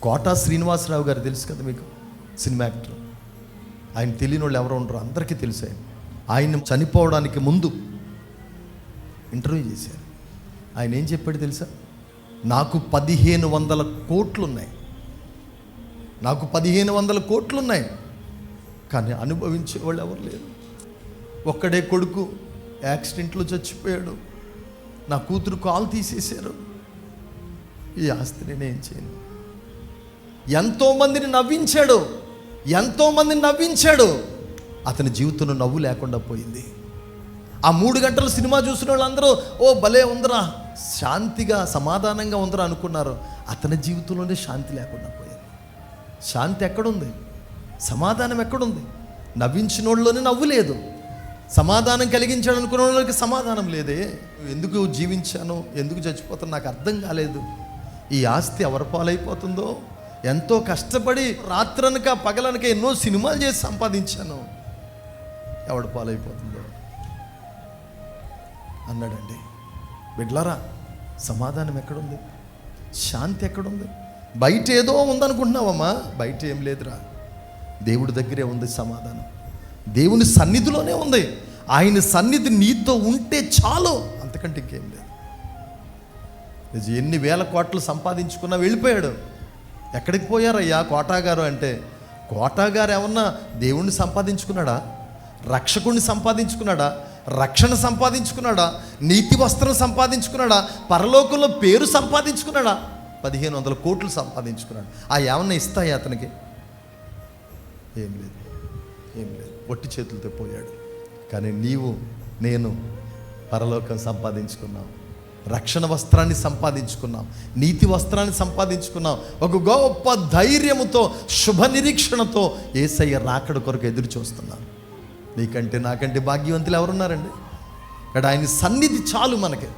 Quota Srinivasarao గారు తెలుసు కదా మీకు, సినిమా యాక్టర్. ఆయన తెలియని వాళ్ళు ఎవరు ఉండరు, అందరికీ తెలుసు. ఆయన చనిపోవడానికి ముందు ఇంటర్వ్యూ చేశారు. ఆయన ఏం చెప్పాడు తెలుసా? నాకు 1500 కోట్లు ఉన్నాయి, నాకు 1500 కోట్లు ఉన్నాయి, కానీ అనుభవించే వాళ్ళు ఎవరు లేరు. ఒక్కడే కొడుకు యాక్సిడెంట్లో చచ్చిపోయాడు, నా కూతురు కాలు తీసేశారు, ఈ ఆస్తి నేనేం చేయను. ఎంతోమందిని నవ్వించాడు, అతని జీవితంలో నవ్వు లేకుండా పోయింది. ఆ 3 గంటలు సినిమా చూసిన వాళ్ళందరూ ఓ భలే ఉందిరా, శాంతిగా సమాధానంగా ఉందిరా అనుకున్నారు. అతని జీవితంలోనే శాంతి లేకుండా పోయింది. శాంతి ఎక్కడుంది? సమాధానం ఎక్కడుంది? నవ్వించిన వాళ్ళలోనే నవ్వు లేదు, సమాధానం కలిగించాడు అనుకున్న వాళ్ళకి సమాధానం లేదే. ఎందుకు జీవించాను, ఎందుకు చచ్చిపోతాను నాకు అర్థం కాలేదు. ఈ ఆస్తి ఎవరి పాలైపోతుందో, ఎంతో కష్టపడి రాత్రనక పగలనక ఎన్నో సినిమాలు చేసి సంపాదించాను, ఎవడు పాలైపోతుందో అన్నాడండి. బిడ్లారా, సమాధానం ఎక్కడుంది? శాంతి ఎక్కడుంది? బయట ఏదో ఉందనుకుంటున్నావమ్మా, బయట ఏం లేదురా, దేవుడి దగ్గరే ఉంది సమాధానం. దేవుని సన్నిధిలోనే ఉంది. ఆయన సన్నిధి నీతో ఉంటే చాలు, అంతకంటే ఇంకేం లేదు. ఎన్ని వేల కోట్లు సంపాదించుకున్నా వెళ్ళిపోయాడు. ఎక్కడికి పోయారయ్యా కోటా గారు అంటే, కోటా గారు ఏమన్నా దేవుణ్ణి సంపాదించుకున్నాడా? రక్షకుడిని సంపాదించుకున్నాడా? రక్షణ సంపాదించుకున్నాడా? నీతి వస్త్రం సంపాదించుకున్నాడా? పరలోకంలో పేరు సంపాదించుకున్నాడా? 1500 కోట్లు సంపాదించుకున్నాడు. ఆ ఏమన్నా ఇస్తాయా అతనికి? ఏం లేదు. ఒట్టి చేతులతో పోయాడు. కానీ నీవు నేను పరలోకం సంపాదించుకున్నాం, రక్షణ వస్త్రాన్ని సంపాదించుకున్నాం, నీతి వస్త్రాన్ని సంపాదించుకున్నాం. ఒక గొప్ప ధైర్యముతో, శుభ నిరీక్షణతో యేసయ్య రాకడ కొరకు ఎదురు చూస్తున్నాం. నీకంటే నాకంటే భాగ్యవంతులు ఎవరున్నారండి? ఇక్కడ ఆయన సన్నిధి చాలు మనకి.